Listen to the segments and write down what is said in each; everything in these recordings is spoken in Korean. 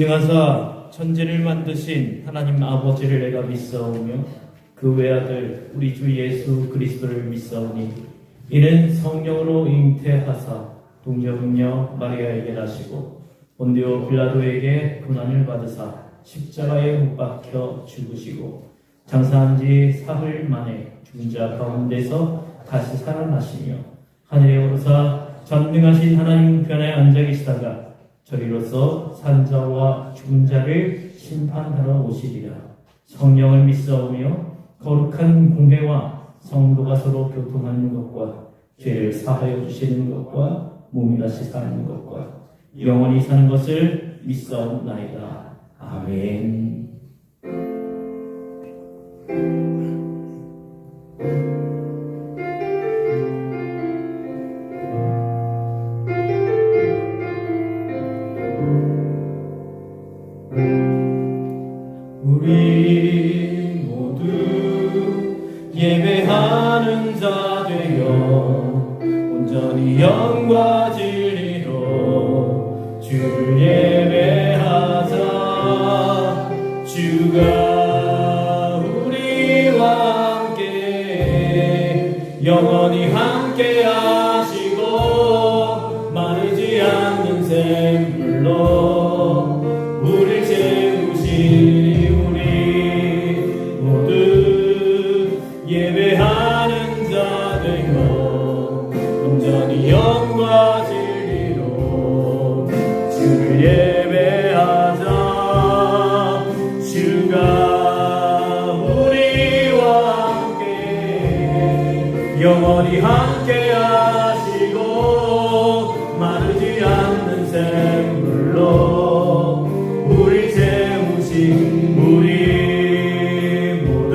전능하사 천지를 만드신 하나님 아버지를 내가 믿사오며 그 외아들 우리 주 예수 그리스도를 믿사오니 이는 성령으로 잉태하사 동정녀 마리아에게 나시고 본디오 빌라도에게 고난을 받으사 십자가에 못 박혀 죽으시고 장사한 지 사흘 만에 죽은 자 가운데서 다시 살아나시며 하늘에 오르사 전능하신 하나님 편에 앉아 계시다가 저리로서 산자와 죽은 자를 심판하러 오시리라. 성령을 믿사오며 거룩한 공회와 성도가 서로 교통하는 것과 죄를 사하여 주시는 것과 몸이 다시 사는 것과 영원히 사는 것을 믿사옵나이다. 아멘. 우리 모두 예배하는 자 되어 온전히 영과 진리로 주를 예배하자. 주가 우리와 함께 영원히 함께 하시고 마르지 않는 샘물로 우리를 채우시니 우리 모두 예배하는 자 되어 온전히 영과 진리로 주를 예배하자. 주가 우리와 함께 영원히 함께 하시고 마르지 않는 샘물로 우리 채우신 우리 모두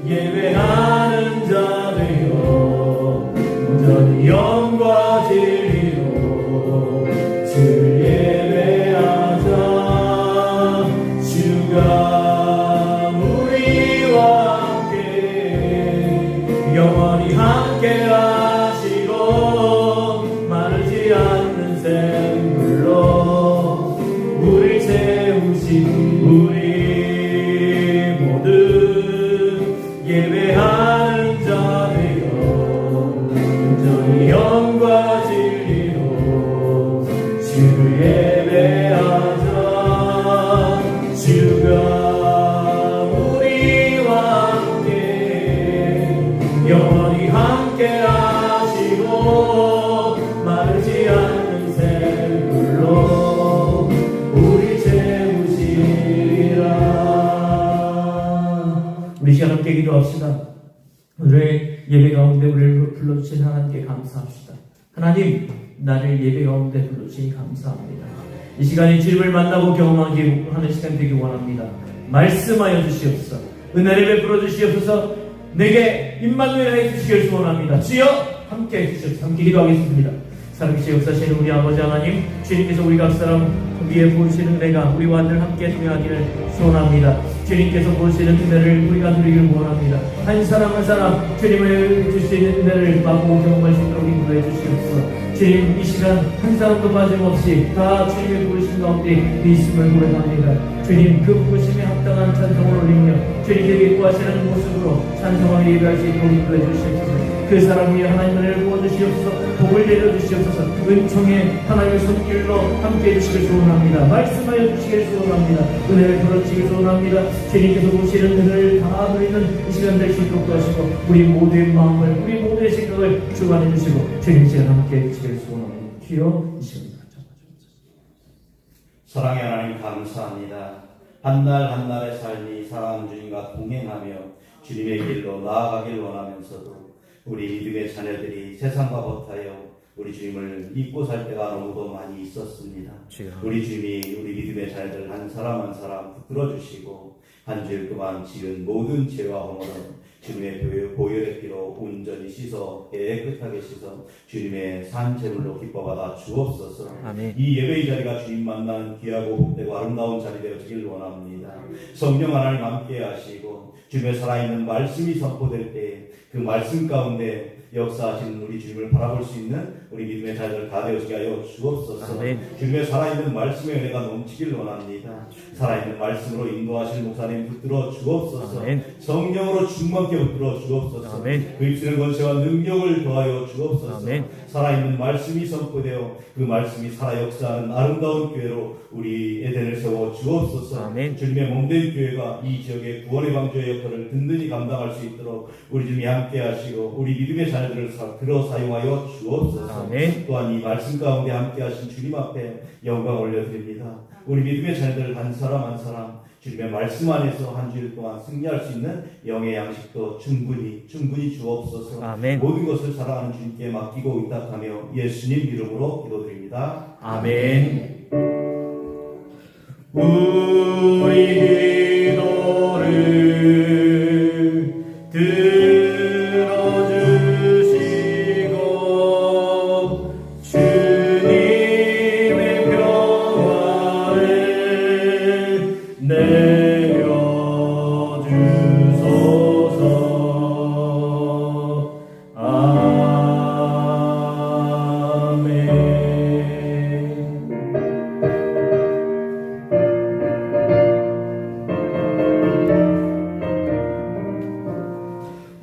예배하는 자 되어 온전히 영과 진리로 주를 예배하자. 주가 우리와 함께 영원히 함께 하시고 마르지 않는 샘물로 우리 채우신 우리 모두 예배하는 자 되어 온전히 영과 진리로 주를 예배하자. 주가 우리와 함께 영원히 함께 하시고 마르지 않는 샘물로 우리 채우시리라. 우리 시간 함께 기도합시다. 오늘 예배 가운데 우리를 불러주신 하나님께 감사합시다. 하나님, 나를 예배 가운데 불러주시니 감사합니다. 이 시간에 주님을 만나고 경험하기 하는 시간 되기 원합니다. 말씀하여 주시옵소서. 은혜를 베풀어 주시옵소서. 내게 임마누엘 해 주시길 소원합니다. 주여 함께 해 주시옵소서. 함께 기도하겠습니다. 살아계신 역사신 우리 아버지 하나님, 주님께서 우리 각 사람 위에 보시는 은혜가 우리와 늘 함께 동행하기를 소원합니다. 주님께서 보시는 은혜를 우리가 누리기를 원합니다. 한 사람 한 사람 주님을 주시는 은혜를 맛보고 경험할 수 있도록 인도해 주시옵소서. 주님, 이 시간 한 사람도 빠짐없이 다 주님의 부르심 가운데 있음을 고백합니다. 주님, 그 부르심에 합당한 찬송을 올리며 주님께 기뻐하시는 모습으로 찬송하며 예배할 수 있도록 인도해 주시옵소서. 그 사람 위에 하나님 은혜를 부어주시옵소서. 복을 내려주시옵소서. 은총의 하나님의 손길로 함께해 주시길 소원합니다. 말씀하여 주시길 소원합니다. 은혜를 들어주시길 소원합니다. 주님께서 보시는 은혜를 다 누리는 이 시간 될 수 있도록 도와주시고 우리 모두의 마음을 우리 모두의 생각을 주관해 주시고 주님 이 시간 함께해 주시길 소원합니다. 주여 이 시간 사랑의 하나님 감사합니다. 한날 한날의 삶이 사랑하는 주님과 동행하며 주님의 길로 나아가길 원하면서도 우리 믿음의 자녀들이 세상과 버타여 우리 주님을 믿고 살 때가 너무도 많이 있었습니다. 우리 주님이 우리 믿음의 자녀들 한 사람 한 사람 붙들어 주시고 한 주일 동안 지은 모든 죄와 허물은 주님의 보혈의 피로 온전히 씻어 깨끗하게 씻어 주님의 산 제물로 기뻐받아 주옵소서. 아멘. 이 예배의 자리가 주님 만나는 귀하고 복되고 아름다운 자리 되어지길 원합니다. 성령 하나님 함께 하시고 주님의 살아있는 말씀이 선포될 때 그 말씀 가운데 역사하시는 우리 주님을 바라볼 수 있는 우리 믿음의 자녀들 다 되어지게 하여 주옵소서. 아멘. 주님의 살아있는 말씀의 은혜가 넘치길 원합니다. 살아있는 말씀으로 인도하실 목사님 붙들어 주옵소서. 아멘. 성령으로 충만케 붙들어 주옵소서. 아멘. 그 입술의 권세와 능력을 더하여 주옵소서. 아멘. 살아있는 말씀이 선포되어 그 말씀이 살아 역사하는 아름다운 교회로 우리 에덴을 세워 주옵소서. 아멘. 주님의 몸된 교회가 이 지역의 구원의 방주의 역할을 든든히 감당할 수 있도록 우리 주님이 함께 하시고 우리 믿음의 자녀들을 들어 사용하여 주옵소서. 아멘. 또한 이 말씀 가운데 함께 하신 주님 앞에 영광 올려드립니다. 우리 믿음의 자녀들 한 사람 한 사람 주님의 말씀 안에서 한 주일 동안 승리할 수 있는 영의 양식도 충분히 주옵소서. 아멘. 모든 것을 사랑하는 주님께 맡기고 의탁하며 예수님 이름으로 기도드립니다. 아멘. 우리 기도를 들어주시고 주님의 평화를 내려주소서. 아멘.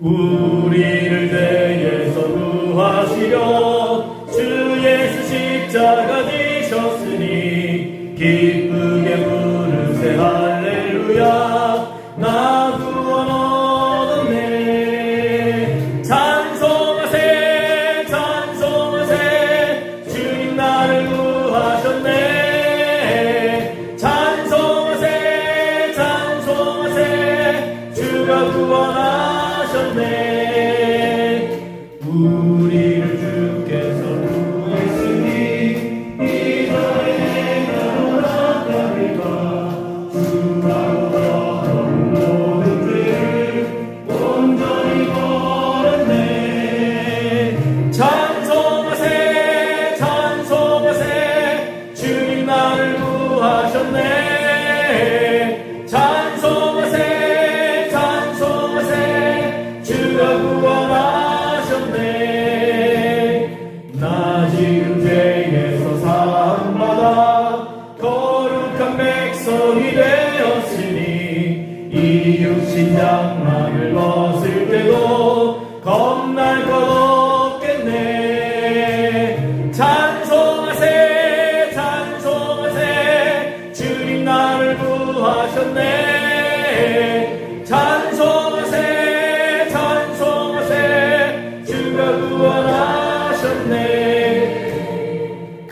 우리를 대해서 구하시려 주 예수 십자가 지셨으니 기쁘게 부르세 할렐루야. 나 구원 얻었네. 찬송하세 찬송하세 주님 나를 구하셨네. 찬송하세 찬송하세 주가 구원하셨네. 우리를 주께서 구했으니 이전에 나라다리가 주라고 모든 죄를 온전히 버렸네. 찬송하세 찬송하세 주님 나를 구하셨네. 찬송하세 찬송하세 주가 구원하셨네. 나 지금 죄에서 사함받아 거룩한 백성이 되었으니 이 육신 장막을 벗을 때도 겁날 것 없겠네. 찬송하세 찬송하세 주님 나를 구하셨네. 찬송하세 찬송하세 주가 구원하셨네.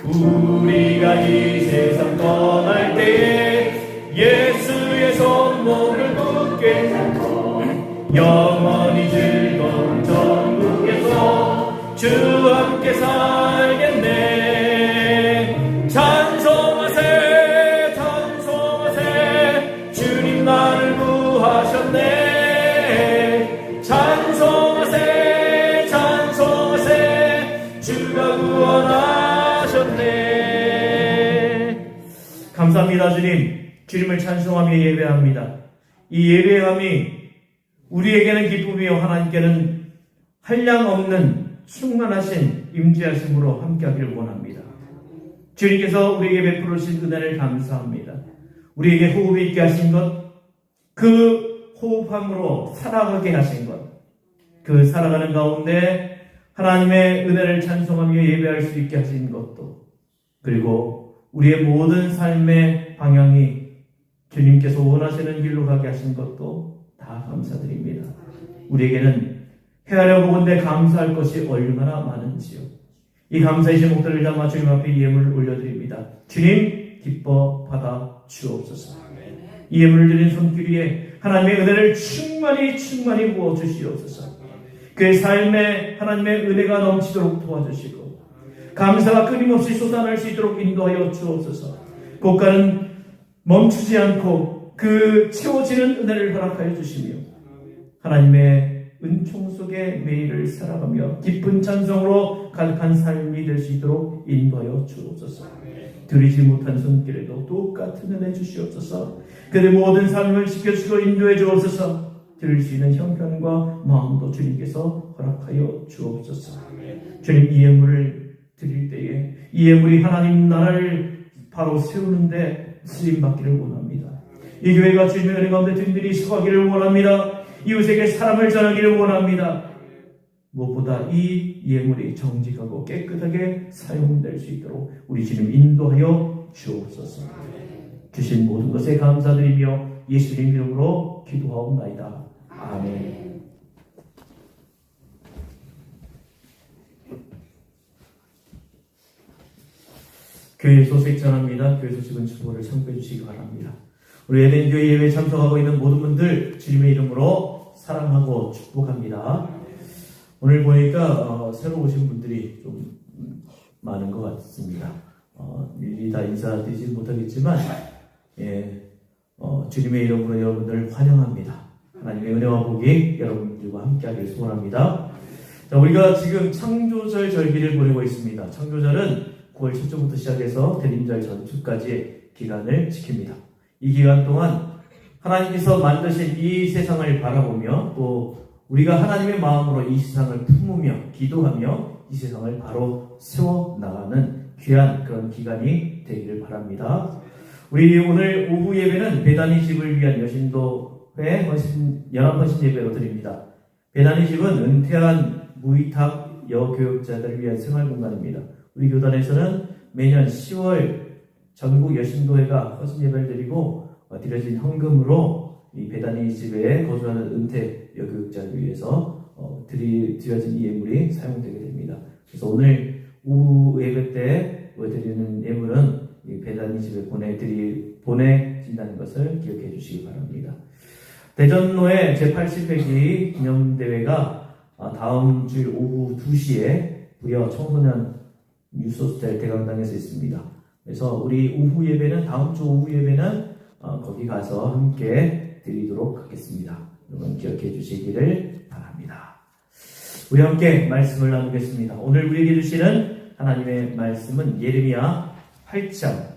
우리가 이 세상 떠날 때에 예수의 손목을 굳게 잡고 영원히 즐거운 천국에서 주와 함께 살겠네. 찬송하세 찬송하세 주님 나를 구하셨네. 찬송하세 찬송하세 주가 구원하셨네. 감사합니다. 주님을 찬송하며 예배합니다. 이 예배함이 우리에게는 기쁨이요 하나님께는 한량없는 충만하신 임재하심으로 함께하기를 원합니다. 주님께서 우리에게 베풀어 주신 은혜를 감사합니다. 우리에게 호흡이 있게 하신 것, 그 호흡함으로 살아가게 하신 것, 그 살아가는 가운데 하나님의 은혜를 찬송하며 예배할 수 있게 하신 것도, 그리고 우리의 모든 삶의 방향이 주님께서 원하시는 길로 가게 하신 것도 다 감사드립니다. 우리에게는 헤아려 보건대 감사할 것이 얼마나 많은지요. 이 감사의 제목들을 담아 주님 앞에 예물을 올려드립니다. 주님 기뻐 받아 주옵소서. 이 예물을 드린 손길 위에 하나님의 은혜를 충만히 부어 주시옵소서. 그의 삶에 하나님의 은혜가 넘치도록 도와주시고 감사가 끊임없이 솟아날 수 있도록 인도하여 주옵소서. 고가는 멈추지 않고 그 채워지는 은혜를 허락하여 주시며 하나님의 은총 속에 매일을 살아가며 기쁜 찬송으로 가득한 삶이 될 수 있도록 인도하여 주옵소서. 드리지 못한 손길에도 똑같은 은혜 주시옵소서. 그들의 모든 삶을 지켜주시고 인도해 주옵소서. 드릴 수 있는 형편과 마음도 주님께서 허락하여 주옵소서. 주님, 이 예물을 드릴 때에 이 예물이 하나님 나라를 바로 세우는데 쓰임받기를 원합니다. 이 교회가 주님의 은혜 가운데 든든히 서가기를 원합니다. 이웃에게 사랑을 전하기를 원합니다. 무엇보다 이 예물이 정직하고 깨끗하게 사용될 수 있도록 우리 주님 인도하여 주옵소서. 주신 모든 것에 감사드리며 예수님 이름으로 기도하옵나이다. 아멘. 교회 소식 전합니다. 교회 소식은 주보를 참고해 주시기 바랍니다. 우리 에덴교회 예배에 참석하고 있는 모든 분들 주님의 이름으로 사랑하고 축복합니다. 오늘 보니까 새로 오신 분들이 좀 많은 것 같습니다. 일일이 다 인사드리지 못하겠지만 주님의 이름으로 여러분들을 환영합니다. 하나님의 은혜와 복이 여러분들과 함께하길 소원합니다. 자, 우리가 지금 창조절 절기를 보내고 있습니다. 창조절은 9월 첫주부터 시작해서 대림절 전주까지의 기간을 지킵니다. 이 기간 동안 하나님께서 만드신 이 세상을 바라보며 또 우리가 하나님의 마음으로 이 세상을 품으며 기도하며 이 세상을 바로 세워나가는 귀한 그런 기간이 되기를 바랍니다. 우리 오늘 오후 예배는 베다니 집을 위한 여신도회 연합헌신 예배로 드립니다. 베다니 집은 은퇴한 무위탁 여교육자들을 위한 생활공간입니다. 우리 교단에서는 매년 10월 전국 여신도회가 헌신 예배를 드리고 드려진 헌금으로 이 베다니 집에 거주하는 은퇴 여교육자를 위해서 드려진 이 예물이 사용되게 됩니다. 그래서 오늘 오후 예배 때 드리는 예물은 이 베다니 집에 보내진다는 것을 기억해 주시기 바랍니다. 대전로의 제80회기 기념대회가 다음 주일 오후 2시에 부여 청소년 유소스텔 대강당에서 있습니다. 그래서 우리 오후 예배는 다음 주 오후 예배는 거기 가서 함께 드리도록 하겠습니다. 여러분 기억해 주시기를 바랍니다. 우리 함께 말씀을 나누겠습니다. 오늘 우리에게 주시는 하나님의 말씀은 예레미야 8장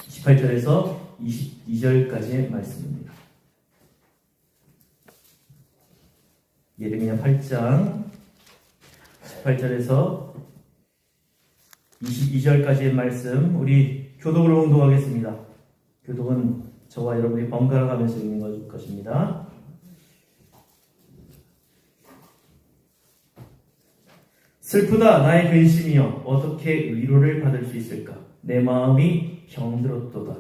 18절에서 22절까지의 말씀입니다. 예레미야 8장 18절에서 22절까지의 말씀 우리 교독으로 봉독하겠습니다. 교독은 저와 여러분이 번갈아 가면서 읽는 것입니다. 슬프다 나의 근심이여 어떻게 위로를 받을 수 있을까? 내 마음이 병들었도다.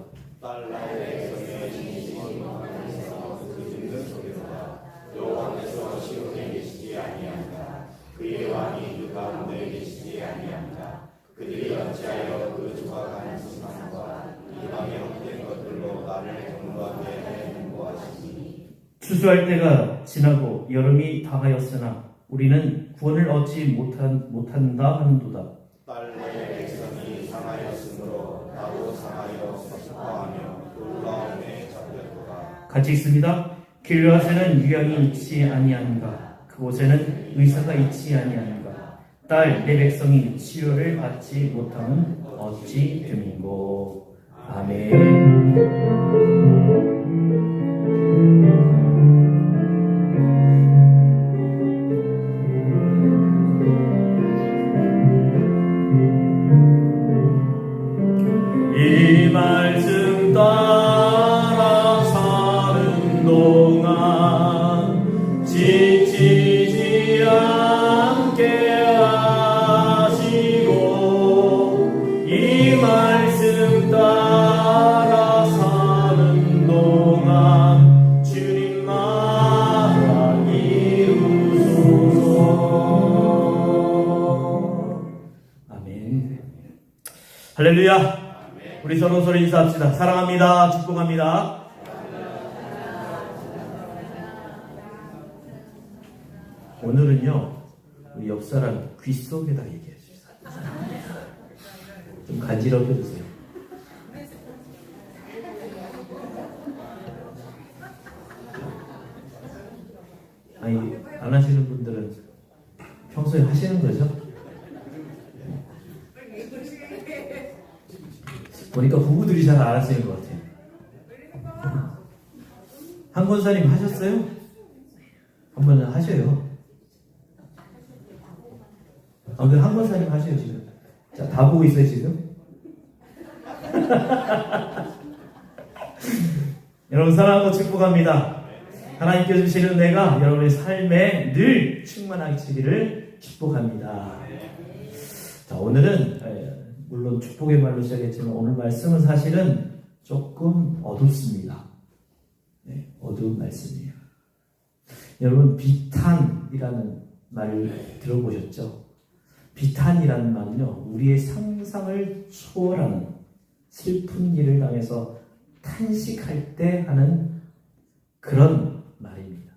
여호와께서 시온에 계시지 아니한다. 그의 왕이 그 가운데 계시지 아니한다. 그들이 어찌하여 그 조각하는 신상과 이방의 헛된 것들로 나를 경고하게 하여 공고하시니. 추수할 때가 지나고 여름이 다가였으나 우리는 구원을 얻지 못한다 하는도다. 딸의 백성이 상하였으므로 나도 상하여 슬퍼하며 놀라움에 잠겼도다. 같이 읽습니다. 길앗에는 유양이 있지 아니한가? 그곳에는 의사가 있지 아니한가? 딸 내 백성이 치료를 받지 못함은 어찌 됨인고. 아멘. 이 말씀 따라 사는 동안 지치지 않게 하시고 이 말씀 따라 사는 동안 주님 나라 이루소서. 아멘. 할렐루야. 우리 서로 인사합시다. 사랑합니다. 축복합니다. 오늘은요, 우리 옆 사람 귀 속에다 얘기해 주세요. 좀 간지럽혀 주세요. 아니, 안 하시는 분들은 평소에 하시는 거죠? 보니까 부부들이 잘 안 하시는 것 같아요. 한 권사님 하셨어요? 한번 하셔요. 아무튼 한 권사님 하셔요 지금. 자, 다 보고 있어요 지금. 여러분 사랑하고 축복합니다. 하나님께서 주시는 은혜가 여러분의 삶에 늘 충만하시기를 축복합니다. 자, 오늘은 물론 축복의 말로 시작했지만 오늘 말씀은 사실은 조금 어둡습니다. 네, 어두운 말씀이에요. 여러분 비탄이라는 말을 들어보셨죠? 비탄이라는 말은요, 우리의 상상을 초월하는 슬픈 일을 당해서 탄식할 때 하는 그런 말입니다.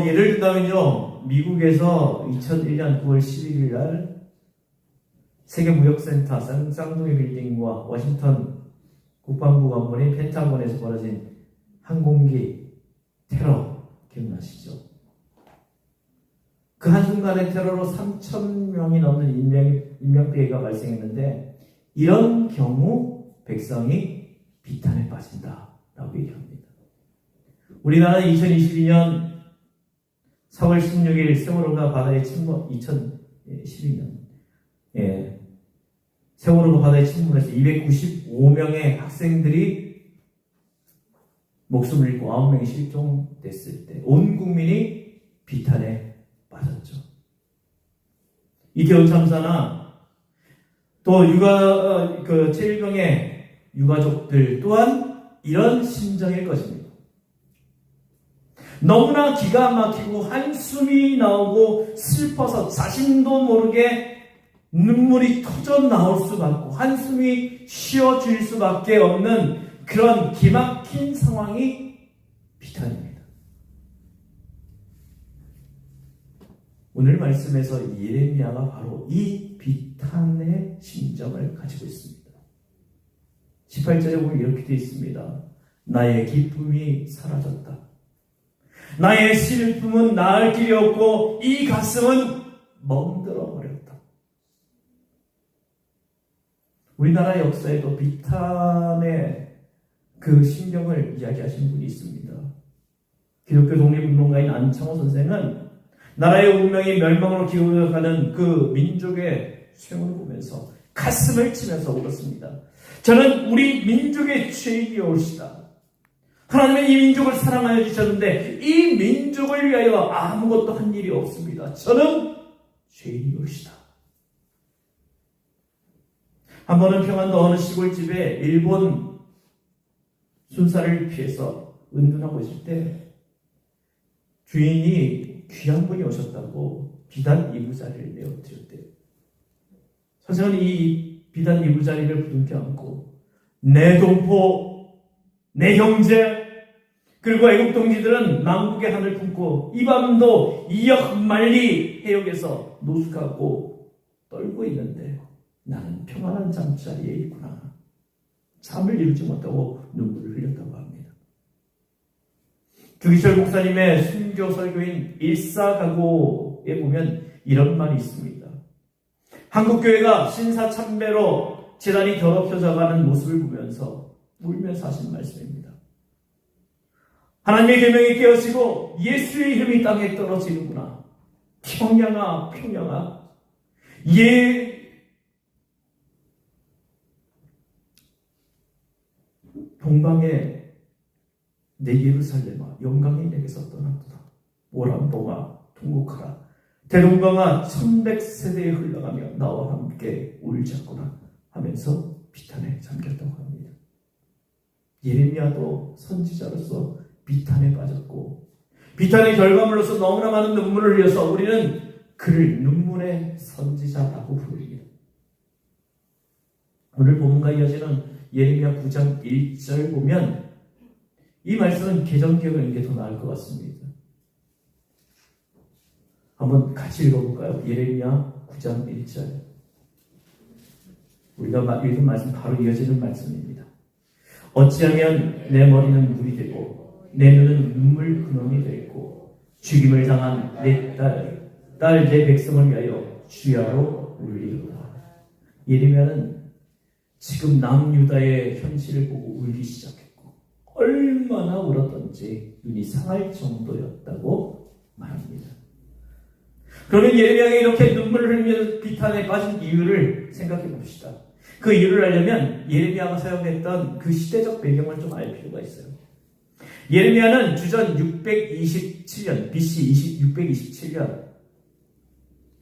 예를 든다면요, 미국에서 2001년 9월 11일 날 세계무역센터 쌍둥이 빌딩과 워싱턴 국방부 건물인 펜타곤에서 벌어진 항공기 테러 기억나시죠? 그 한순간의 테러로 3,000명이 넘는 인명피해가 발생했는데 이런 경우 백성이 비탄에 빠진다라고 얘기합니다. 우리나라는 2022년 4월 16일 세월호가 바다에 침몰, 2012년 세월호가 바다에 침몰해서 295명의 학생들이 목숨을 잃고 9명이 실종됐을 때 온 국민이 비탄에 빠졌죠. 이태원 참사나 또 최일병의 유가족들 또한 이런 심정일 것입니다. 너무나 기가 막히고 한숨이 나오고 슬퍼서 자신도 모르게 눈물이 터져 나올 수밖에, 한숨이 쉬어질 수밖에 없는 그런 기막힌 상황이 비탄입니다. 오늘 말씀에서 예레미야가 바로 이 비탄의 심정을 가지고 있습니다. 18절에 보면 이렇게 되어 있습니다. 나의 기쁨이 사라졌다. 나의 슬픔은 나을 길이 없고 이 가슴은 멍들어 버렸다. 우리나라 역사에도 비탄의 그 심경을 이야기하신 분이 있습니다. 기독교 독립운동가인 안창호 선생은 나라의 운명이 멸망으로 기울어가는 그 민족의 쇠을 보면서 가슴을 치면서 울었습니다. 저는 우리 민족의 죄인이올시다. 하나님은 이 민족을 사랑하여 주셨는데 이 민족을 위하여 아무것도 한 일이 없습니다. 저는 죄인이올시다. 한 번은 평안도 어느 시골집에 일본 순사를 피해서 은둔하고 있을 때 주인이 귀한 분이 오셨다고 비단 이부자리를 내어드렸대요. 선생은 이 비단 이부자리를 부둥켜 안고 내 동포, 내 형제, 그리고 애국 동지들은 남북의 하늘 품고 이 밤도 2억 마일리 해역에서 노숙하고 떨고 있는데 나는 평안한 잠자리에 있구나. 잠을 이루지 못하고 눈물을 흘렸다고 합니다. 주기철 목사님의 순교 설교인 일사가고에 보면 이런 말이 있습니다. 한국교회가 신사참배로 재단이 더럽혀져가는 모습을 보면서 울면서 하신 말씀입니다. 하나님의 계명이 깨어지고 예수의 이름이 땅에 떨어지는구나. 평양아, 평양아. 동방의 내 예루살렘아, 영광이 내게서 떠났도다. 모란봉아, 통곡하라. 대동강아, 1100세대에 흘러가며 나와 함께 울자꾸나 하면서 비탄에 잠겼다고 합니다. 예레미야도 선지자로서 비탄에 빠졌고 비탄의 결과물로서 너무나 많은 눈물을 흘려서 우리는 그를 눈물의 선지자라고 부릅니다. 오늘 본문과 이어지는 예레미야 9장 1절 보면 이 말씀은 개정기억을 읽는 게 더 나을 것 같습니다. 한번 같이 읽어볼까요? 예레미야 9장 1절. 우리가 읽은 말씀 바로 이어지는 말씀입니다. 어찌하면 내 머리는 물이 되고 내 눈은 눈물 근원이 되었고 죽임을 당한 내 딸 내 백성을 위하여 주야로 울리로다. 예레미야는 지금 남유다의 현실을 보고 울기 시작했고 얼마나 울었던지 눈이 상할 정도였다고 말합니다. 그러면 예레미야가 이렇게 눈물을 흘리며 비탄에 빠진 이유를 생각해 봅시다. 그 이유를 알려면 예레미야가 사용했던 그 시대적 배경을 좀 알 필요가 있어요. 예레미야는 주전 627년, BC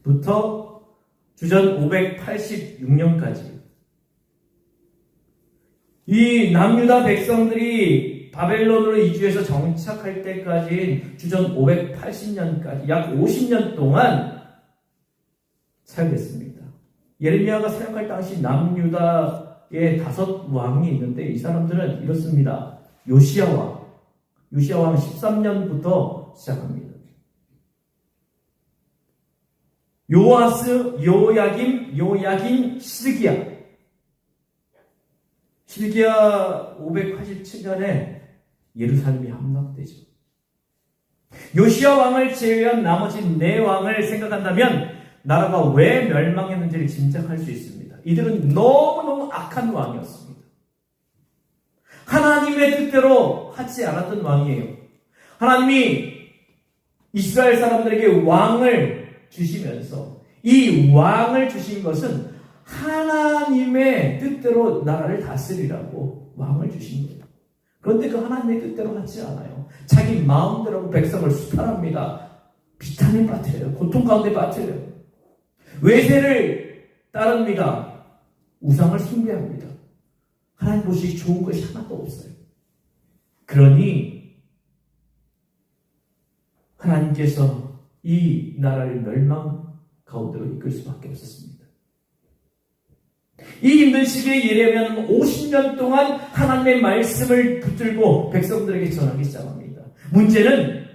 627년부터 주전 586년까지 이 남유다 백성들이 바벨론으로 이주해서 정착할 때까지인 주전 580년까지 약 50년 동안 사용됐습니다. 예레미야가 사역할 당시 남유다에 5 왕이 있는데 이 사람들은 이렇습니다. 요시야 왕 13년부터 시작합니다. 요아스, 요야김, 시드기야 587년에 예루살렘이 함락되죠. 요시야 왕을 제외한 나머지 4왕을 생각한다면 나라가 왜 멸망했는지를 짐작할 수 있습니다. 이들은 너무너무 악한 왕이었습니다. 하나님의 뜻대로 하지 않았던 왕이에요. 하나님이 이스라엘 사람들에게 왕을 주시면서 이 왕을 주신 것은 하나님의 뜻대로 나라를 다스리라고 왕을 주신 거예요. 그런데 그 하나님의 뜻대로 하지 않아요. 자기 마음대로 백성을 수탈합니다. 비탄에 빠뜨려요. 고통 가운데 빠뜨려요. 외세를 따릅니다. 우상을 숭배합니다. 하나님 보시기 좋은 것이 하나도 없어요. 그러니 하나님께서 이 나라를 멸망 가운데로 이끌 수밖에 없었습니다. 이 힘든 시기에 예레미야는 50년 동안 하나님의 말씀을 붙들고 백성들에게 전하기 시작합니다. 문제는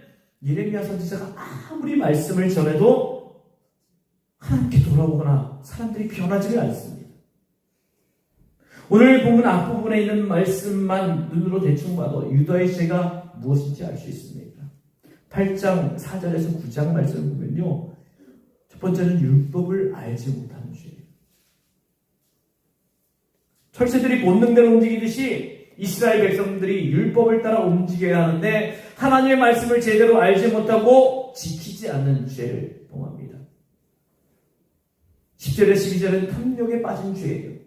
예레미야 선지자가 아무리 말씀을 전해도 하나님께 돌아오거나 사람들이 변하지를 않습니다. 오늘 본문 앞부분에 있는 말씀만 눈으로 대충 봐도 유다의 죄가 무엇인지 알 수 있습니다. 8장 4절에서 9장 말씀을 보면요. 첫 번째는 율법을 알지 못하는 죄예요. 철새들이 본능대로 움직이듯이 이스라엘 백성들이 율법을 따라 움직여야 하는데 하나님의 말씀을 제대로 알지 못하고 지키지 않는 죄를 범합니다. 10절에 12절은 탐욕에 빠진 죄예요.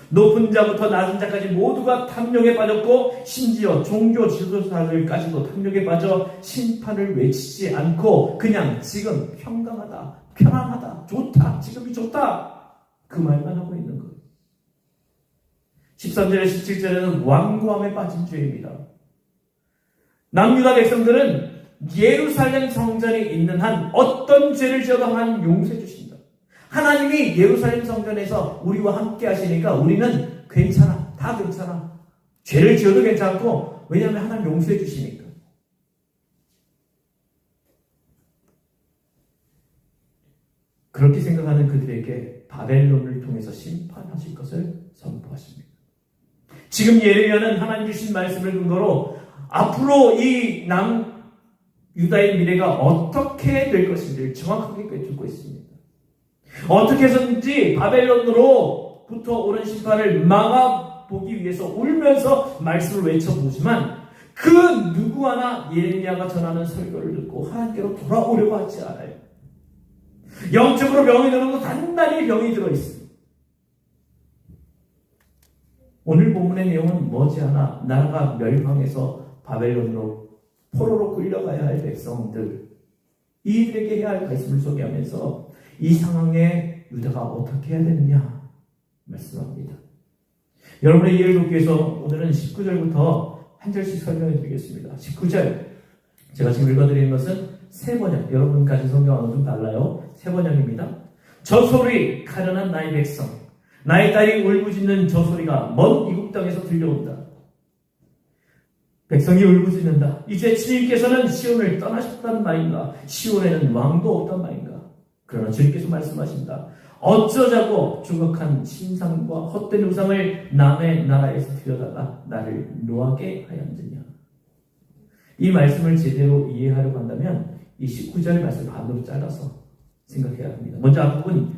높은 자부터 낮은 자까지 모두가 탐욕에 빠졌고 심지어 종교 지도자들까지도 탐욕에 빠져 심판을 외치지 않고 그냥 지금 평강하다, 편안하다, 좋다, 지금이 좋다 그 말만 하고 있는 거예요. 13절에 17절에는 완고함에 빠진 죄입니다. 남유다 백성들은 예루살렘 성전이 있는 한 어떤 죄를 지어도 하나님 용서해 주신다. 하나님이 예루살렘 성전에서 우리와 함께 하시니까 우리는 괜찮아. 다 괜찮아. 죄를 지어도 괜찮고 왜냐하면 하나님 용서해 주시니까. 그렇게 생각하는 그들에게 바벨론을 통해서 심판하실 것을 선포하십니다. 지금 예레미야는 하나님 주신 말씀을 근거로 앞으로 이 남유다의 미래가 어떻게 될 것인지를 정확하게 꿰뚫고 있습니다. 어떻게 해서든지 바벨론으로부터 오는 심판을 막아보기 위해서 울면서 말씀을 외쳐보지만 그 누구 하나 예레미야가 전하는 설교를 듣고 하나님께로 돌아오려고 하지 않아요. 영적으로 병이 들어도 단단히 병이 들어있습니다. 오늘 본문의 내용은 머지않아 나라가 멸망해서 바벨론으로 포로로 끌려가야 할 백성들 이들에게 해야 할 말씀을 소개하면서 이 상황에 유다가 어떻게 해야 되느냐 말씀합니다. 여러분의 이해를 돕기 위해서 오늘은 19절부터 한 절씩 설명해 드리겠습니다. 19절 제가 지금 읽어드리는 것은 새 번역, 여러분까지 성경하고는 좀 달라요. 새 번역입니다. 저 소리 가련한 나의 백성, 나의 딸이 울부짖는 저 소리가 먼 이국 땅에서 들려온다. 백성이 울부짖는다. 이제 주님께서는 시온을 떠나셨단 말인가? 시온에는 왕도 없단 말인가? 그러나 주님께서 말씀하신다. 어쩌자고 조각한 신상과 헛된 우상을 남의 나라에서 들여다가 나를 노하게 하였느냐. 이 말씀을 제대로 이해하려고 한다면 이 19절 말씀을 반으로 잘라서 생각해야 합니다. 먼저 앞부분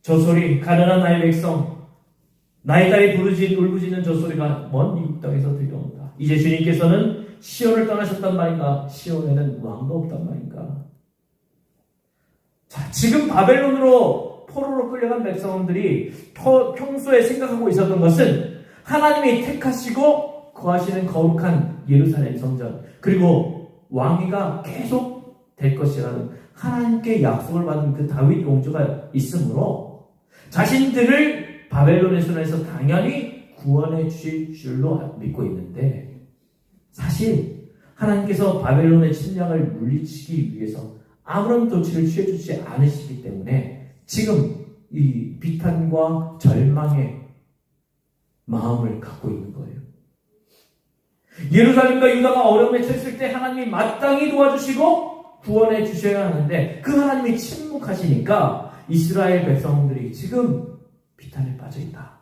저 소리 가난한 나의 백성 나의 딸이 울부짖는 저 소리가 먼 이국 땅에서 들려온다. 이제 주님께서는 시온을 떠나셨단 말인가? 시온에는 왕도 없단 말인가? 자, 지금 바벨론으로 포로로 끌려간 백성들이 평소에 생각하고 있었던 것은 하나님이 택하시고 거하시는 거룩한 예루살렘 성전 그리고 왕위가 계속 될 것이라는 하나님께 약속을 받은 그 다윗 왕조가 있으므로 자신들을 바벨론의 손에서 당연히 구원해 주실 줄로 믿고 있는데 사실 하나님께서 바벨론의 침략을 물리치기 위해서 아무런 조치를 취해주지 않으시기 때문에 지금 이 비탄과 절망의 마음을 갖고 있는 거예요. 예루살렘과 유다가 어려움에 처했을 때 하나님이 마땅히 도와주시고 구원해 주셔야 하는데 그 하나님이 침묵하시니까 이스라엘 백성들이 지금 비탄에 빠져 있다.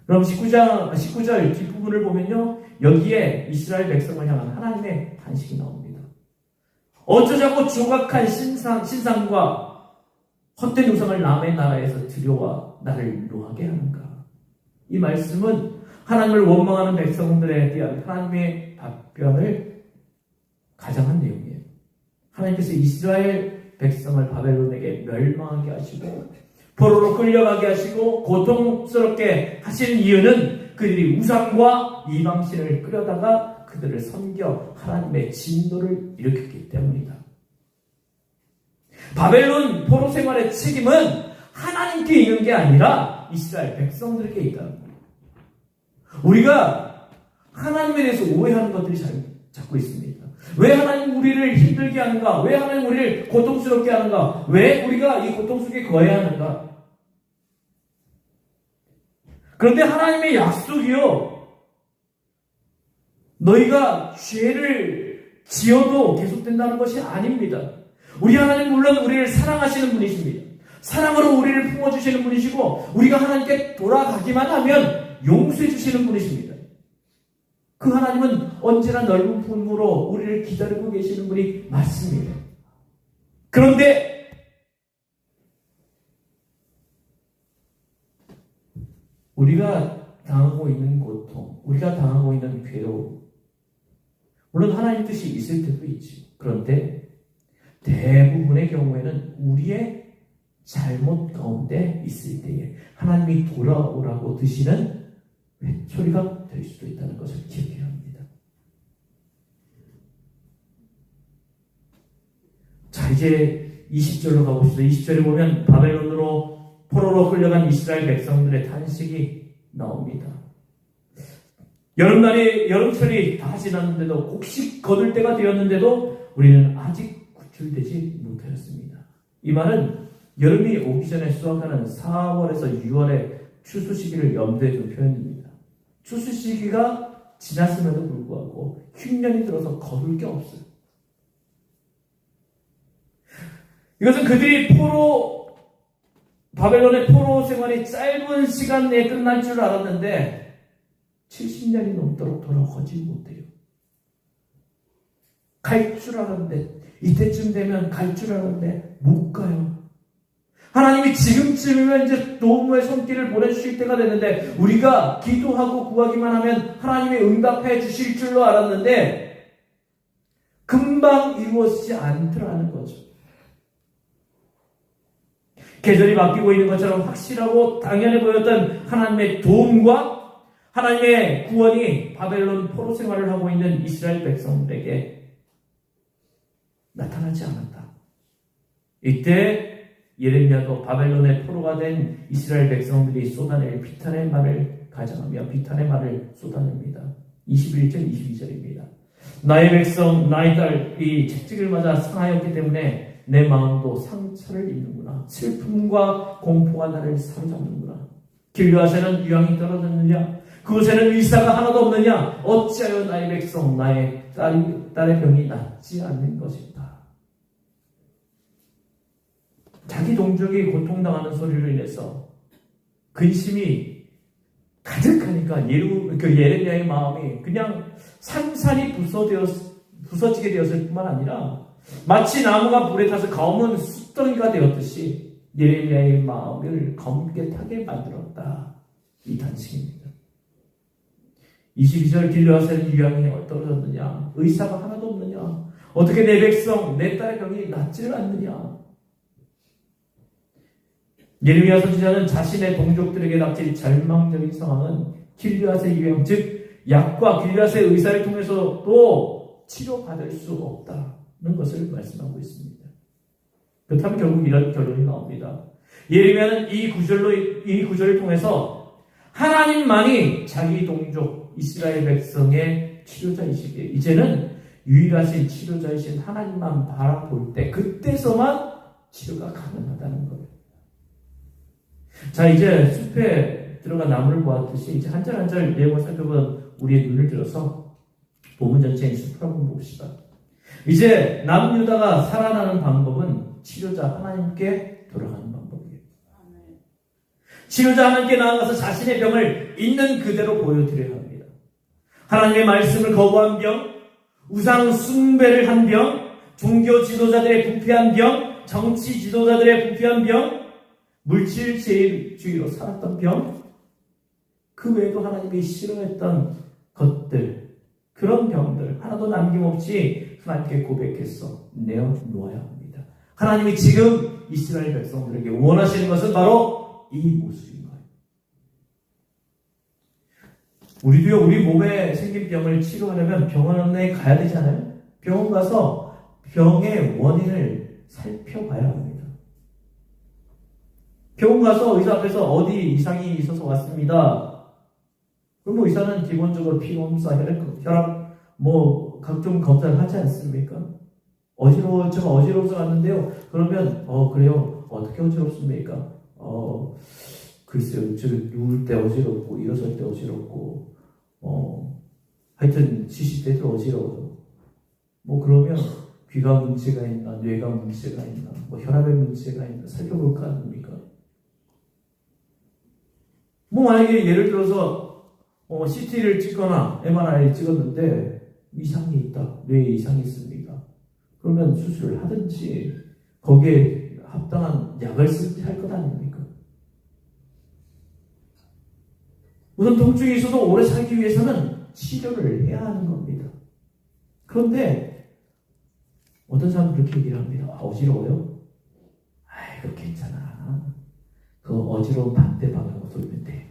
그럼 19절 뒷부분을 보면요. 여기에 이스라엘 백성을 향한 하나님의 탄식이 나옵니다. 어쩌자고 조각한 신상과 헛된 우상을 남의 나라에서 들여와 나를 노하게 하는가. 이 말씀은 하나님을 원망하는 백성들에 대한 하나님의 답변을 가장한 내용이에요. 하나님께서 이스라엘 백성을 바벨론에게 멸망하게 하시고 포로로 끌려가게 하시고 고통스럽게 하신 이유는 그들이 우상과 이방신을 끌어다가 그들을 섬겨 하나님의 진노를 일으켰기 때문이다. 바벨론 포로 생활의 책임은 하나님께 있는 게 아니라 이스라엘 백성들에게 있다는 거예요. 우리가 하나님에 대해서 오해하는 것들이 자꾸 있습니다. 왜 하나님 우리를 힘들게 하는가? 왜 하나님 우리를 고통스럽게 하는가? 왜 우리가 이 고통 속에 거해야 하는가? 그런데 하나님의 약속이요. 너희가 죄를 지어도 계속된다는 것이 아닙니다. 우리 하나님 물론 우리를 사랑하시는 분이십니다. 사랑으로 우리를 품어주시는 분이시고 우리가 하나님께 돌아가기만 하면 용서해 주시는 분이십니다. 그 하나님은 언제나 넓은 품으로 우리를 기다리고 계시는 분이 맞습니다. 그런데 우리가 당하고 있는 고통, 우리가 당하고 있는 괴로움, 물론 하나님 뜻이 있을 때도 있지. 그런데 대부분의 경우에는 우리의 잘못 가운데 있을 때에 하나님이 돌아오라고 드시는 회초리가 될 수도 있다는 것을 기억해야 합니다. 자, 이제 20절로 가봅시다. 20절에 보면 바벨론으로 포로로 끌려간 이스라엘 백성들의 탄식이 나옵니다. 여름철이 다 지났는데도 곡식 거둘 때가 되었는데도 우리는 아직 구출되지 못하였습니다. 이 말은 여름이 오기 전에 수확하는 4월에서 6월의 추수 시기를 염두에 둔 표현입니다. 추수 시기가 지났음에도 불구하고 흉년이 들어서 거둘 게 없어요. 이것은 그들이 바벨론의 포로 생활이 짧은 시간 내에 끝날 줄 알았는데 70년이 넘도록 돌아오지 못해요. 갈 줄 알았는데 이때쯤 되면 갈 줄 알았는데 못 가요. 하나님이 지금쯤이면 이제 노무의 손길을 보내주실 때가 됐는데 우리가 기도하고 구하기만 하면 하나님이 응답해 주실 줄로 알았는데 금방 이루어지지 않더라는 거죠. 계절이 바뀌고 있는 것처럼 확실하고 당연해 보였던 하나님의 도움과 하나님의 구원이 바벨론 포로 생활을 하고 있는 이스라엘 백성들에게 나타나지 않았다. 이때 예레미야도 바벨론의 포로가 된 이스라엘 백성들이 쏟아낼 비탄의 말을 가정하며 비탄의 말을 쏟아냅니다. 21절 22절입니다. 나의 백성 나의 딸이 채찍을 맞아 상하였기 때문에 내 마음도 상처를 입는구나. 슬픔과 공포가 나를 사로잡는구나. 길르앗에는 유황이 떨어졌느냐? 그곳에는 의사가 하나도 없느냐? 어찌하여 나의 백성 나의 딸의 병이 낫지 않는 것인가? 자기 동족이 고통당하는 소리로 인해서 근심이 가득하니까 예레미야의 마음이 그냥 산산이 부서되었을 부서지게 되었을 뿐만 아니라 마치 나무가 불에 타서 검은 숯덩이가 되었듯이 예레미야의 마음을 검게 타게 만들었다. 이 단식입니다. 22절 길르앗의 유향이 떨어졌느냐? 의사가 하나도 없느냐? 어떻게 내 백성, 내 딸의 병이 낫지를 않느냐? 예레미야 선지자는 자신의 동족들에게 닥칠 절망적인 상황은 길르앗의 유향, 즉 약과 길르앗의 의사를 통해서도 치료받을 수 없다는 것을 말씀하고 있습니다. 그렇다면 결국 이런 결론이 나옵니다. 예레미야는 이 구절을 통해서 하나님만이 자기 동족 이스라엘 백성의 치료자이시기에 이제는 유일하신 치료자이신 하나님만 바라볼 때 그때서만 치료가 가능하다는 거예요. 자, 이제 숲에 들어가 나무를 보았듯이 이제 한 절 한 절 내용을 살펴본 우리의 눈을 들어서 본문 전체의 숲을 한번 봅시다. 이제 남유다가 살아나는 방법은 치료자 하나님께 돌아가는 방법이에요. 치료자 하나님께 나아가서 자신의 병을 있는 그대로 보여드려야 합니다. 하나님의 말씀을 거부한 병, 우상 숭배를 한 병, 종교 지도자들의 부패한 병, 정치 지도자들의 부패한 병, 물질주의로 살았던 병, 그 외에도 하나님이 싫어했던 것들, 그런 병들 하나도 남김없이 하나님께 고백해서 내어놓아야 합니다. 하나님이 지금 이스라엘 백성들에게 원하시는 것은 바로 이 모습인 거예요. 우리도요, 우리 몸에 생긴 병을 치료하려면 병원에 가야 되잖아요. 병원 가서 병의 원인을 살펴봐야 합니다. 병원 가서 의사 앞에서 어디 이상이 있어서 왔습니다. 그럼 의사는 기본적으로 피검사, 혈압, 각종 검사를 하지 않습니까? 제가 어지러워서 왔는데요. 그러면, 그래요. 어떻게 어지럽습니까? 글쎄요. 저 누울 때 어지럽고, 일어설 때 어지럽고, 하여튼, 지실 때도 어지러워요. 그러면, 귀가 문제가 있나, 뇌가 문제가 있나, 혈압에 문제가 있나, 살펴볼까 합니까? 만약에 예를 들어서, CT를 찍거나 MRI를 찍었는데, 이상이 있다, 뇌에 이상이 있습니다. 그러면 수술을 하든지, 거기에 합당한 약을 쓰든지 할 것 아닙니까? 우선 통증이 있어도 오래 살기 위해서는 치료를 해야 하는 겁니다. 그런데 어떤 사람은 그렇게 얘기를 합니다. 어지러워요? 그거 괜찮아. 그 어지러운 반대 방향으로 돌면 돼.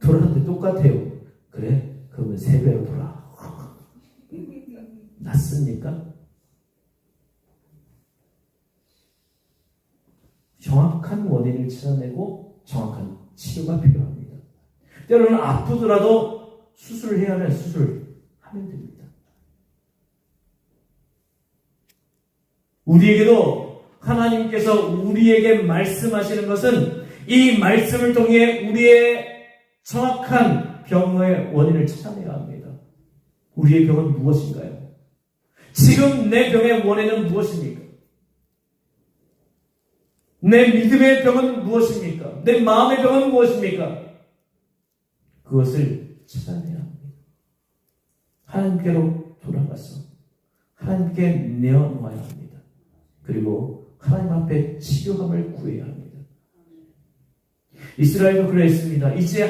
돌았는데 똑같아요. 그래? 그러면 3배로 돌아. 낫습니까? 정확한 원인을 찾아내고 정확한 치료가 필요합니다. 때로는 아프더라도 수술을 해야 하면 수술하면 됩니다. 우리에게도 하나님께서 우리에게 말씀하시는 것은 이 말씀을 통해 우리의 정확한 병의 원인을 찾아내야 합니다. 우리의 병은 무엇인가요? 지금 내 병의 원인은 무엇입니까? 내 믿음의 병은 무엇입니까? 내 마음의 병은 무엇입니까? 그것을 찾아내야 합니다. 하나님께로 돌아가서 하나님께 내어놓아야 합니다. 그리고 하나님 앞에 치료함을 구해야 합니다. 이스라엘도 그랬습니다. 이제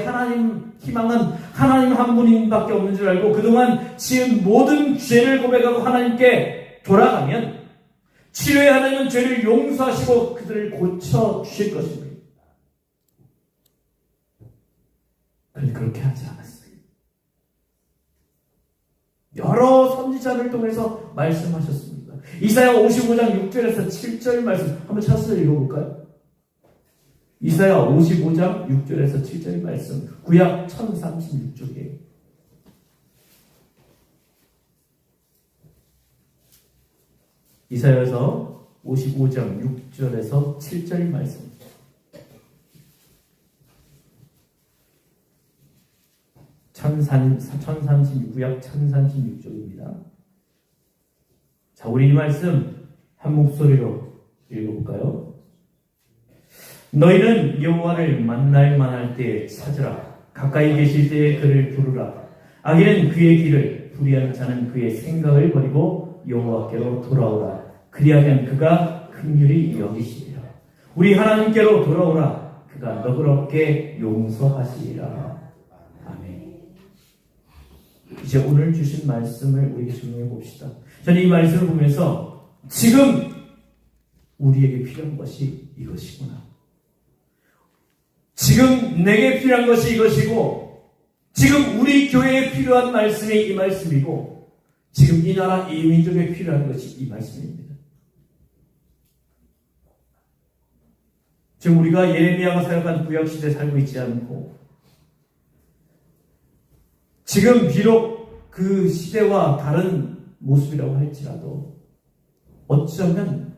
희망은 하나님 한 분밖에 없는 줄 알고 그동안 지은 모든 죄를 고백하고 하나님께 돌아가면 치료의 하나님은 죄를 용서하시고 그들을 고쳐주실 것입니다. 그런데 그렇게 하지 않았어요. 여러 선지자를 통해서 말씀하셨습니다. 이사야 55장 6절에서 7절 말씀 한번 찾아서 읽어볼까요? 이사야 55장 6절에서 7절 말씀, 구약 1036쪽이에요. 이사야서 55장 6절에서 7절 말씀. 구약 1036쪽입니다. 자, 우리 이 말씀 한 목소리로 읽어볼까요? 너희는 여호와를 만날 만할 때 찾으라. 가까이 계실 때에 그를 부르라. 악인은 그의 길을, 불의한 자는 그의 생각을 버리고 여호와께로 돌아오라. 그리하면 그가 긍휼히 여기시리라. 우리 하나님께로 돌아오라. 그가 너그럽게 용서하시리라. 아멘. 이제 오늘 주신 말씀을 우리 정리해 봅시다. 저는 이 말씀을 보면서 지금 우리에게 필요한 것이 이것이구나. 지금 내게 필요한 것이 이것이고, 지금 우리 교회에 필요한 말씀이 이 말씀이고, 지금 이 나라 이 민족에 필요한 것이 이 말씀입니다. 지금 우리가 예레미야가 사역한 구약시대에 살고 있지 않고, 지금 비록 그 시대와 다른 모습이라고 할지라도 어쩌면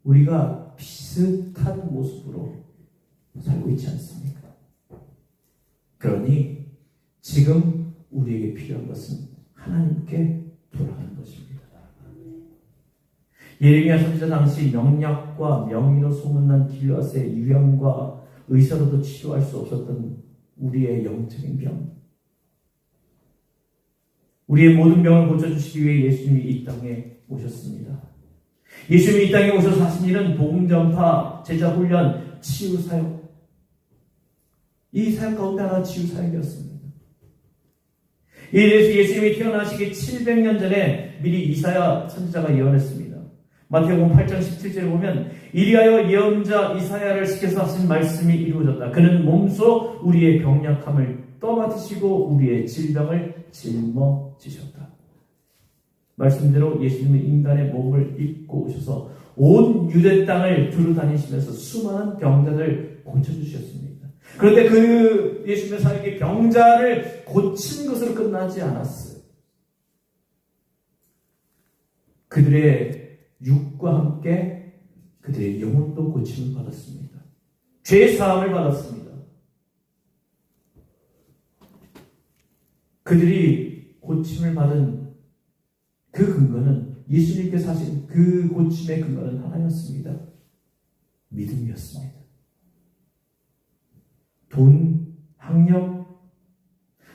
우리가 비슷한 모습으로 살고 있지 않습니까? 그러니 지금 우리에게 필요한 것은 하나님께 돌아가는 것입니다. 예레미야 선지자 당시 명약과 명의로 소문난 길앗의 유형과 의사로도 치료할 수 없었던 우리의 영적인 병, 우리의 모든 병을 고쳐주시기 위해 예수님이 이 땅에 오셨습니다. 예수님이 이 땅에 오셔서 하신 일은 복음 전파, 제자 훈련, 치유 사역, 이 사역 가운데 하나 치유 사역이었습니다. 이래서 예수님이 태어나시기 700년 전에 미리 이사야 선지자가 예언했습니다. 마태복음 8장 17절에 보면 이리하여 예언자 이사야를 시켜서 하신 말씀이 이루어졌다. 그는 몸소 우리의 병약함을 떠맡으시고 우리의 질병을 짊어지셨다. 말씀대로 예수님은 인간의 몸을 입고 오셔서 온 유대 땅을 두루 다니시면서 수많은 병자들 고쳐주셨습니다. 그런데 그 예수님의 사역이 병자를 고친 것으로 끝나지 않았어요. 그들의 육과 함께 그들의 영혼도 고침을 받았습니다. 죄 사함을 받았습니다. 그들이 고침을 받은 그 근거는, 예수님께서 하신 그 고침의 근거는 하나였습니다. 믿음이었습니다. 돈, 학력,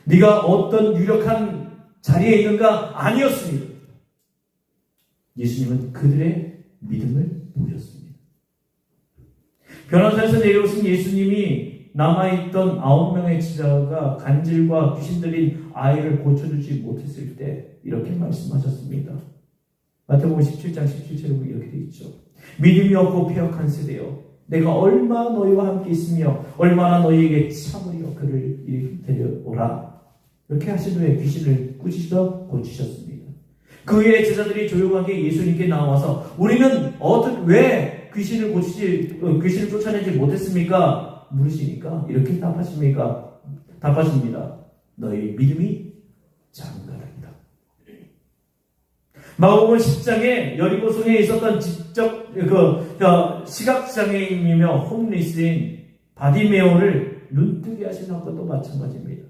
네가 어떤 유력한 자리에 있는가 아니었습니다. 예수님은 그들의 믿음을 보셨습니다. 변호사에서 내려오신 예수님이 남아있던 9명의 제자가 간질과 귀신 들린 아이를 고쳐주지 못했을 때 이렇게 말씀하셨습니다. 마태복음 17장 17절에 이렇게 되어 있죠. 믿음이 없고 패역한 세대여, 내가 얼마나 너희와 함께 있으며 얼마나 너희에게 참으리여 그를 이리 데려오라. 이렇게 하신 후에 귀신을 꾸짖어 고치셨습니다. 그 후에 제자들이 조용하게 예수님께 나와서 우리는 왜 귀신을 쫓아내지 못했습니까? 물으시니까 이렇게 답하십니다. 너희 믿음이 작은 것입니다. 마가복음 10장에 여리고성에 있었던 시각장애인이며 홈리스인 바디메오를 눈뜨게 하신 것도 마찬가지입니다.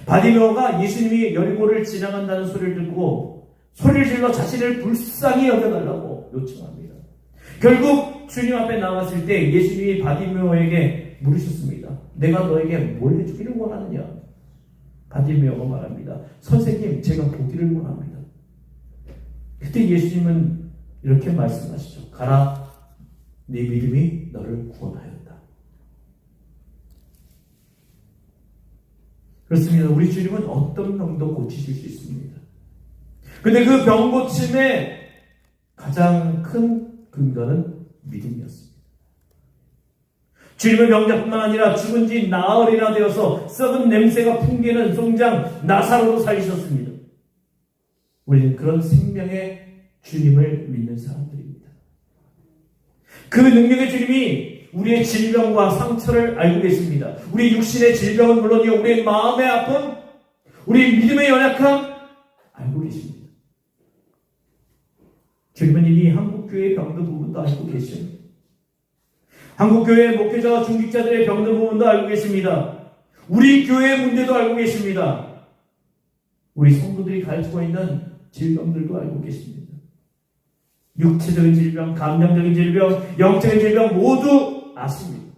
바디메오가 예수님이 여리고를 지나간다는 소리를 듣고 소리를 질러 자신을 불쌍히 여겨달라고 요청합니다. 결국 주님 앞에 나왔을 때 예수님이 바디메오에게 물으셨습니다. 내가 너에게 뭘 해주기를 원하느냐? 바디메오가 말합니다. 선생님, 제가 보기를 원합니다. 그때 예수님은 이렇게 말씀하시죠. 가라, 네 믿음이 너를 구원하였다. 그렇습니다. 우리 주님은 어떤 병도 고치실 수 있습니다. 근데 그 병 고침의 가장 큰 근거는 믿음이었습니다. 주님의 병자뿐만 아니라 죽은 지 나흘이나 되어서 썩은 냄새가 풍기는 송장 나사로도 살리셨습니다. 우리는 그런 생명의 주님을 믿는 사람들입니다. 그 능력의 주님이 우리의 질병과 상처를 알고 계십니다. 우리 육신의 질병은 물론이요, 우리의 마음의 아픔, 우리 믿음의 연약함 알고 계십니다. 주님은 이미 한국교회의 병든 부분도 알고 계십니다. 한국교회의 목회자와 중직자들의 병든 부분도 알고 계십니다. 우리 교회의 문제도 알고 계십니다. 우리 성도들이 가지고 있는 질병들도 알고 계십니다. 육체적인 질병, 감정적인 질병, 영적인 질병 모두 아십니다.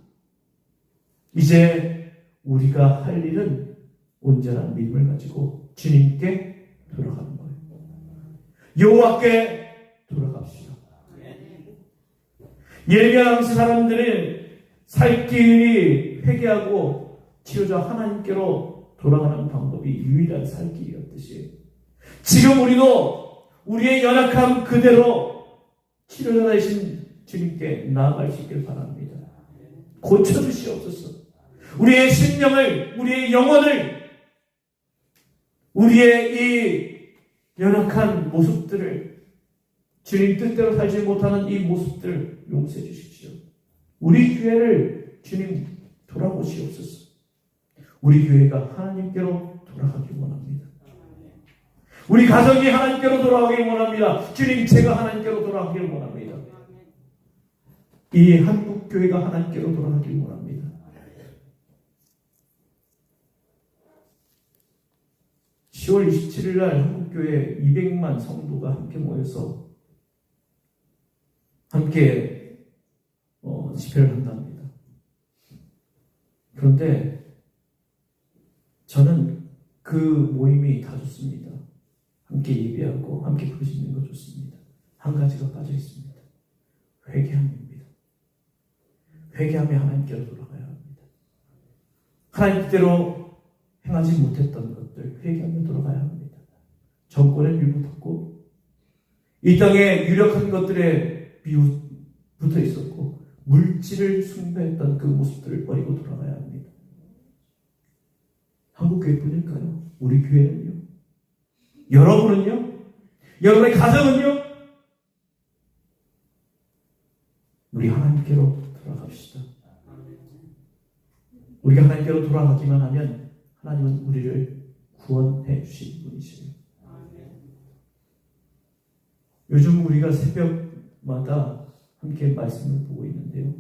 이제 우리가 할 일은 온전한 믿음을 가지고 주님께 돌아가는 거예요. 여호와께 돌아갑시다. 예레미야 당시 사람들은 살 길이 회개하고 치료자 하나님께로 돌아가는 방법이 유일한 살 길이었듯이 지금 우리도 우리의 연약함 그대로 치료자 되신 주님께 나아갈 수 있길 바랍니다. 고쳐주시옵소서. 우리의 심령을, 우리의 영혼을, 우리의 이 연약한 모습들을, 주님 뜻대로 살지 못하는 이 모습들 용서해 주십시오. 우리 교회를 주님 돌아보시옵소서. 우리 교회가 하나님께로 돌아가길 원합니다. 우리 가정이 하나님께로 돌아가길 원합니다. 주님, 제가 하나님께로 돌아가길 원합니다. 이 한국교회가 하나님께로 돌아가길 원합니다. (10월 27일) 날 한국교회 200만 성도가 함께 모여서 함께 집회를 한답니다. 그런데 저는 그 모임이 다 좋습니다. 함께 예배하고 함께 부르시는 거 좋습니다. 한 가지가 빠져 있습니다. 회개함입니다. 회개하며 하나님께로 돌아가야 합니다. 하나님 뜻대로 행하지 못했던 것들 회개하며 돌아가야 합니다. 정권에 밀붙었고 이 땅에 유력한 것들에 붙어 있었고 물질을 숭배했던 그 모습들을 버리고 돌아가야 합니다. 한국교회뿐일까요? 우리 교회는요? 여러분은요? 여러분의 가정은요? 우리 하나님께로 돌아갑시다. 우리가 하나님께로 돌아가기만 하면 하나님은 우리를 구원해 주실 분이시에요. 요즘 우리가 새벽마다 함께 말씀을 보고 있는데요.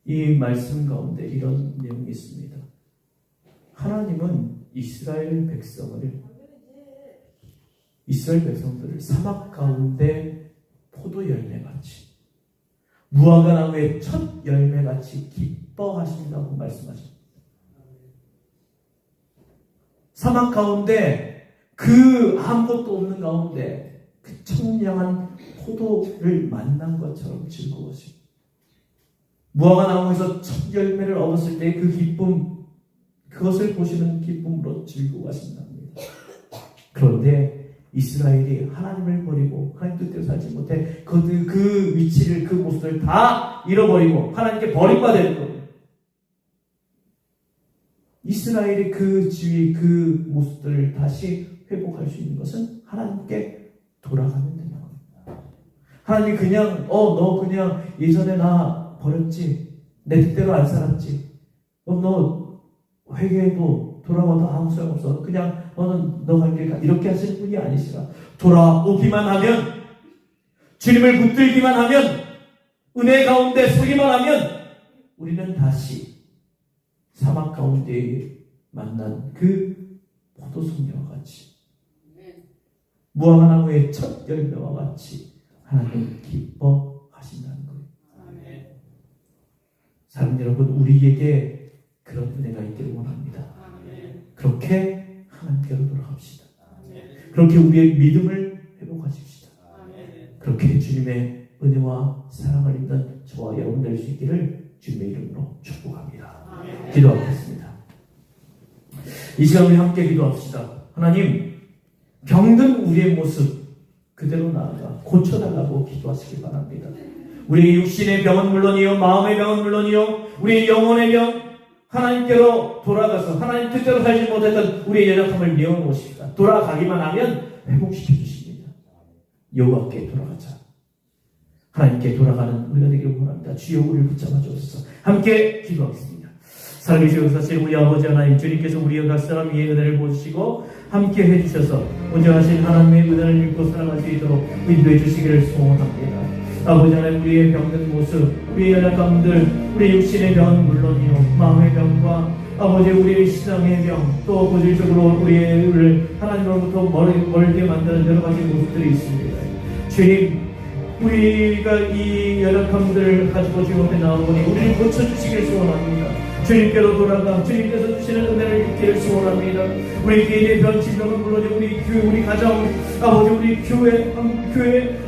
이 말씀 가운데 이런 내용이 있습니다. 하나님은 이스라엘 백성들을 사막 가운데 포도 열매같이 무화과 나무의 첫 열매같이 기뻐하신다고 말씀하십니다. 사막 가운데 그 아무것도 없는 가운데 그 청량한 포도를 만난 것처럼 즐거워하시고 무화과 나무에서 첫 열매를 얻었을 때 그 기쁨, 그것을 보시는 기쁨으로 즐거워하신답니다. 그런데 이스라엘이 하나님을 버리고 하나님 뜻대로 살지 못해 그 위치를, 그 모습을 다 잃어버리고 하나님께 버림받은 거예요. 이스라엘이 그 지위, 그 모습들을 다시 회복할 수 있는 것은 하나님께 돌아가면 되는 겁니다. 하나님이 그냥 너 그냥 예전에 나 버렸지, 내 뜻대로 안 살았지, 너 회개해도 돌아와도 아무 소용없어, 그냥 너는 너 갈 길 가, 이렇게 하시는 분이 아니시라. 돌아오기만 하면, 주님을 붙들기만 하면, 은혜 가운데 서기만 하면 우리는 다시 사막 가운데 만난 그 포도송이와 같이 무화과 나무의 첫 열매와 같이 하나님 기뻐하신다는 거예요. 사랑하는 여러분, 우리에게 그런 은혜가 있기를 원합니다. 그렇게 하나님께로 돌아갑시다. 그렇게 우리의 믿음을 회복하십시다. 그렇게 주님의 은혜와 사랑을 입는 저와 여러분 될 수 있기를 주님의 이름으로 축복합니다. 기도하겠습니다. 이 시간 우리 함께 기도합시다. 하나님, 병든 우리의 모습 그대로 나아가 고쳐달라고 기도하시기 바랍니다. 우리의 육신의 병은 물론이요, 마음의 병은 물론이요, 우리의 영혼의 병, 하나님께로 돌아가서 하나님 뜻대로 살지 못했던 우리의 연약함을 내어놓으십시다. 돌아가기만 하면 회복시켜 주십니다. 여호와께 돌아가자. 하나님께 돌아가는 우리가 되기를 원합니다. 주여 우리를 붙잡아 주옵소서. 함께 기도하겠습니다. 살아계신 역사실 우리 아버지 하나님, 주님께서 우리의 각 사람 위에 은혜를 보시고 함께 해주셔서 온전하신 하나님의 은혜를 믿고 살아갈 수 있도록 인도해 주시기를 소원합니다. 아버지 하나님, 우리의 병든 모습, 우리의 연약함들, 우리의 육신의 병은 물론이요, 마음의 병과 아버지 우리의 신앙의 병, 또 본질적으로 우리를 하나님으로부터 멀게 만드는 여러 가지 모습들이 있습니다. 주님, 우리가 이 연약함들을 가지고 지금 앞에 나오니 우리를 고쳐주시길 소원합니다. 주님께로 돌아가 주님께서 주시는 은혜를 입기를 소원합니다. 우리 개인의 병진병은 물론 우리 교회, 우리 가정, 아버지 우리 교회,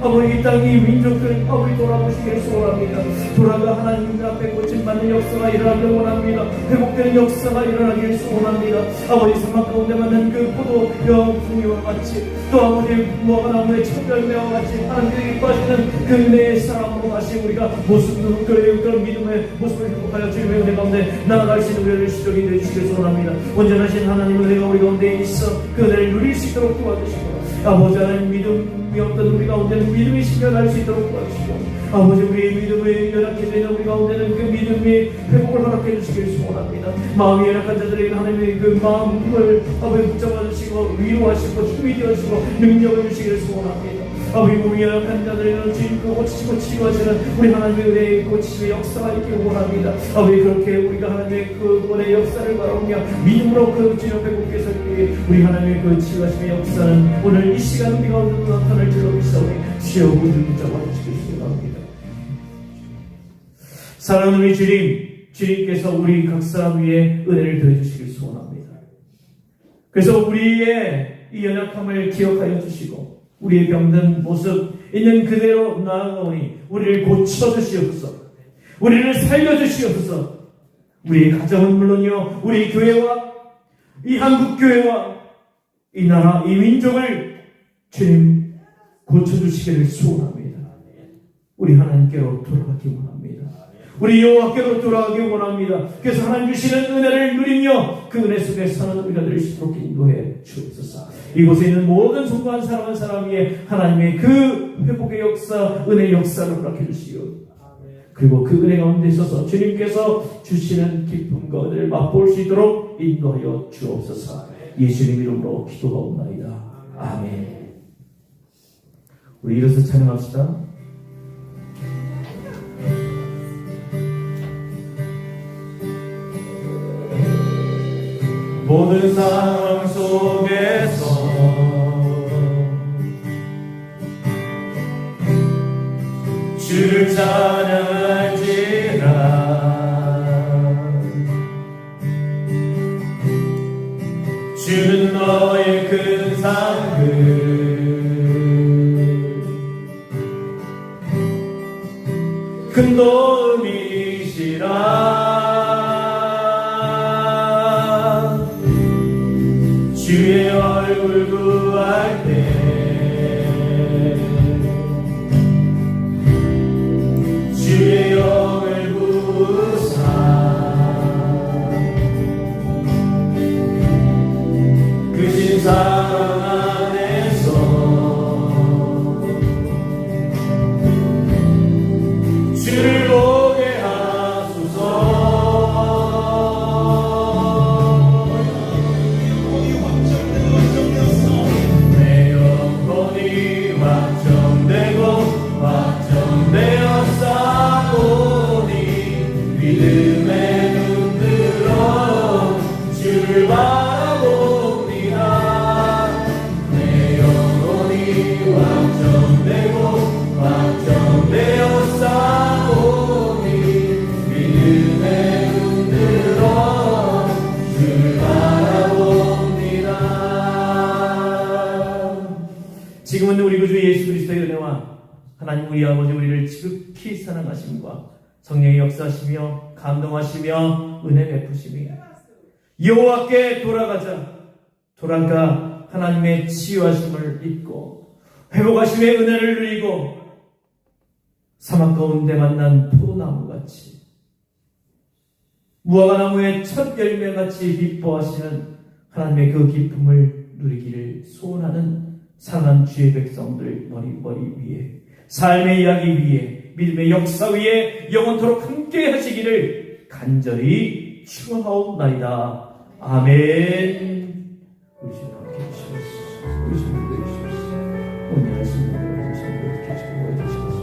아버지 이 땅, 이 민족들 아버지 돌아보시기를 소원합니다. 돌아가 하나님 앞에 고침받는 역사가 일어나기를 원합니다. 회복되는 역사가 일어나기를 소원합니다. 아버지 사막 가운데 만난 그 포도여 풍요와 같이 또 아버지 무화과 나무의 첫 열매와 같이 하나님께 기뻐하시는 그 은혜의 사랑으로 다시 우리가 모습을 그런 믿음의 모습을 회복하여 주님의 은혜 가운데 나아갈 수 있는 우리를 시적이 되주시길 소원합니다. 온전하신 하나님의 은혜가 우리 가운데 있어 그 은혜를 누릴 수 있도록 도와주시고 아버지 하나님 믿음이 없던 우리 가운데는 믿음이 실현할 수 있도록 도와주시고 아버지 우리의 믿음이 연약해져 있는 우리 가운데는 그 믿음이 회복을 허락해 주시길 소원합니다. 마음이 연약한 자들에게 하나님의 그 마음을 아버지 붙잡아 주시고 위로하시고 힘이 되어주시고 능력을 주시기를 소원합니다. 아버지 몸이 연약한 자들에게는 주님께 고치시고 치료하시는 우리 하나님의 은혜의 고치심의 역사가 있기를 원합니다. 아버지 그렇게 우리가 하나님의 그 은혜의 역사를 바라보며 믿음으로 그 주님 앞에 굳게 서기 위해 우리 하나님의 그 치유하심의 역사는 오늘 이 시간 우리 가운데 나타날 줄로 믿사오니 주여 우리를 붙잡아 주시기 바랍니다. 사랑하는 우리 주님께서 우리 각 사람 위에 은혜를 더해주시길 소원합니다. 그래서 우리의 이 연약함을 기억하여 주시고 우리의 병든 모습 있는 그대로 나아가오니 우리를 고쳐주시옵소서. 우리를 살려주시옵소서. 우리의 가정은 물론이요 우리 교회와 이 한국교회와 이 나라 이 민족을 주님 고쳐주시기를 소원합니다. 우리 하나님께로 돌아가기 원합니다. 우리 여호와께로 돌아가기 원합니다. 그래서 하나님 주시는 은혜를 누리며 그 은혜 속에 사는 우리가 될 수 있도록 인도해 주옵소서. 이곳에 있는 모든 성도한 사랑하는 사람 위에 하나님의 그 회복의 역사, 은혜의 역사를 허락해 주시오. 그리고 그 은혜 가운데 있어서 주님께서 주시는 기쁨과 은혜를 맛볼 수 있도록 인도하여 주옵소서. 예수님 이름으로 기도하옵나이다. 아멘. 우리 일어서 찬양합시다. 모든 상황 속에서 주를 찬양할지라 주는 너의 큰 상급 큰 도움이시라 주의 얼굴 구할 때 주의 영을 부으사 그신 사랑 안에서 주를 보게 하소서. 믿음의 눈들어 주를 바라봅니다. 내 영혼이 완전되고 완전되어 싸우니 믿음의 눈들어 주를 바라봅니다. 지금은 우리 구주 예수 그리스도의 은혜와 하나님 우리 아버지 우리를 지극히 사랑하심과 성령의 역사하시며 감동하시며 은혜 베푸시며 여호와께 돌아가 하나님의 치유하심을 입고 회복하심의 은혜를 누리고 사막 가운데 만난 포도나무같이 무화과 나무의 첫 열매같이 기뻐하시는 하나님의 그 기쁨을 누리기를 소원하는 사랑하는 주의 백성들 머리 위에 삶의 이야기 위에 믿음의 역사 위에 영원토록 함께 하시기를 간절히 축원하옵나이다. 아멘. 우리 주님 함께 해주시옵소서.